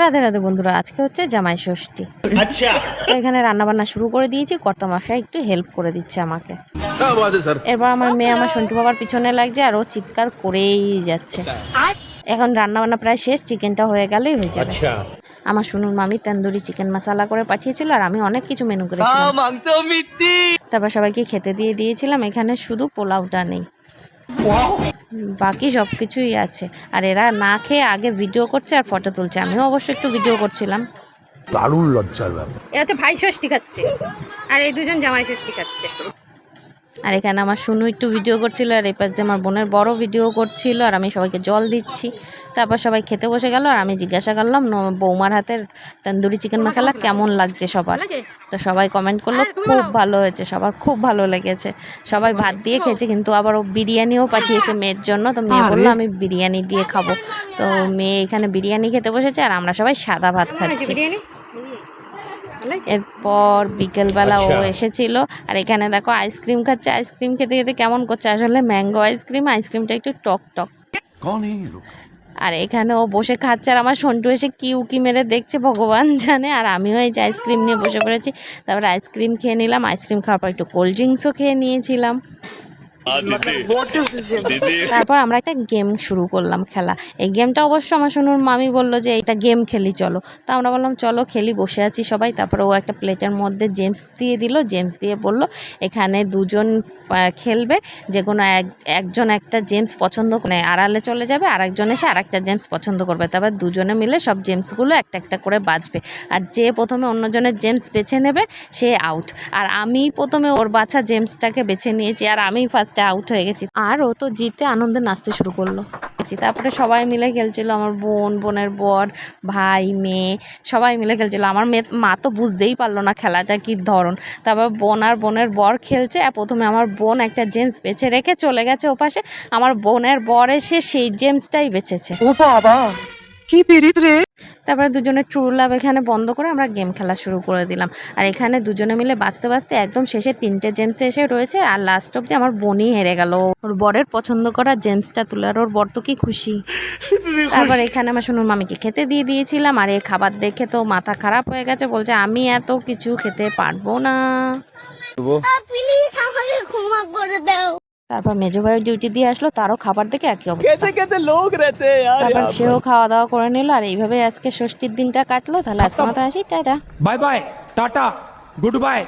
রাধে রাধে বন্ধুরা, আজকে হচ্ছে জামাই ষষ্ঠী। আচ্ছা, তো এখানে রান্নাবান্না শুরু করে দিয়েছি, কর্তামশাই একটু হেল্প করে দিচ্ছে আমাকে। এরপর আমার মেয়ে আমার সন্টু বাবার পিছনে লাগছে আর ও চিৎকার করেই যাচ্ছে। এখন রান্নাবান্না প্রায় শেষ, চিকেনটা হয়ে গেলেই হয়ে যাবে। আমার শুনুন মামি তন্দুরি চিকেন মশলা করে পাঠিয়েছিল আর আমি অনেক কিছু মেনু করেছিলাম। তারপর সবাইকে খেতে দিয়ে দিয়েছিলাম। এখানে শুধু পোলাওটা নেই, বাকি সব কিছুই আছে। আর এরা না খেয়ে আগে ভিডিও করছে আর ফটো তুলছে, আমিও অবশ্য একটু ভিডিও করছিলাম। দারুণ লজ্জার ব্যাপার। এ হচ্ছে ভাই ষষ্ঠী খাচ্ছে আর এই দুজন জামাই ষষ্ঠী খাচ্ছে। আর এখানে আমার শুনু একটু ভিডিও করছিল আর এই পাশ দিয়ে আমার বোনের বড় ভিডিও করছিল আর আমি সবাইকে জল দিচ্ছি। তারপর সবাই খেতে বসে গেল আর আমি জিজ্ঞাসা করলাম বৌমার হাতের তন্দুরি চিকেন মশলা কেমন লাগছে সবার। তো সবাই কমেন্ট করলো খুব ভালো হয়েছে, সবার খুব ভালো লেগেছে। সবাই ভাত দিয়ে খেয়েছে, কিন্তু আবার ও বিরিয়ানিও পাঠিয়েছে মেয়ের জন্য। তো মেয়ে বললো আমি বিরিয়ানি দিয়ে খাবো। তো মেয়ে এখানে বিরিয়ানি খেতে বসেছে আর আমরা সবাই সাদা ভাত খাচ্ছি। এরপর বিকেলবেলা ও এসেছিল আর এখানে দেখো আইসক্রিম খাচ্ছে। আইসক্রিম খেতে খেতে কেমন করছে, আসলে ম্যাঙ্গো আইসক্রিমটা একটু টক টক। আর এখানে ও বসে খাচ্ছে আর আমার সন্টু এসে কি উকি মেরে দেখছে ভগবান জানে। আর আমিও এই যে আইসক্রিম নিয়ে বসে পড়েছি। তারপর আইসক্রিম খেয়ে নিলাম, আইসক্রিম খাওয়ার পর একটু কোল্ড ড্রিঙ্কসও খেয়ে নিয়েছিলাম। তারপর আমরা একটা গেম শুরু করলাম খেলা। এই গেমটা অবশ্য আমার শুনুন মামি বললো যে এটা গেম খেলি চলো। তো আমরা বললাম চলো খেলি, বসে আছি সবাই। তারপরে ও একটা প্লেটের মধ্যে জেমস দিয়ে দিল, জেমস দিয়ে বললো এখানে দুজন খেলবে, যে কোনো একজন একটা জেমস পছন্দ করে আড়ালে চলে যাবে, আর একজন এসে আর একটা জেমস পছন্দ করবে। তারপর দুজনে মিলে সব জেমসগুলো একটা একটা করে বাজবে, আর যে প্রথমে অন্যজনের জেমস বেছে নেবে সে আউট। আর আমি প্রথমে ওর বাছা জেমসটাকে বেছে নিয়েছি আর আমি ফার্স্টে আউট হয়ে গেছি। আর ও তো জিতে আনন্দে নাচতে শুরু করলো। তারপরে সবাই মিলে খেলছিল, আমার বোনের বর, ভাই, মেয়ে সবাই মিলে খেলছিল। আমার মা তো বুঝতেই পারলো না খেলাটা কি ধরন। তারপর বোন আর বোনের বর খেলছে আর প্রথমে আমার বোন একটা জেমস বেছে রেখে চলে গেছে ওপাশে। আমার বোনের বর এসে সেই জেমসটাই বেছেছে। ও বাবা কি পিরিত রে। তারপরে দুজনে ট্রু লাভ এখানে বন্ধ করে আমরা গেম খেলা শুরু করে দিলাম। আর এখানে দুজনে মিলে বাঁচতে বাঁচতে একদম শেষে 3টে জেমস এসে রয়েছে আর লাস্ট অব্দি আমার বোনই হেরে গেল। ওর বরের পছন্দ করা জেমসটা তুলে, আর ওর বর তো কি খুশি। তারপর এখানে আমার শুনুন মামিকে খেতে দিয়ে দিয়েছিলাম আর এই খাবার দেখে তো মাথা খারাপ হয়ে গেছে, বলছে আমি এত কিছু খেতে পারবো না। তারপর মেজো ভাইয়ের ডিউটি দিয়ে আসলো, তারও খাবার দেখে একই অবস্থা। তারপর সেও খাওয়া দাওয়া করে নিল আর এইভাবে আজকে ষষ্ঠীর দিনটা কাটলো। তাহলে আজকে মতো আসি, tata, bye bye, tata, good bye.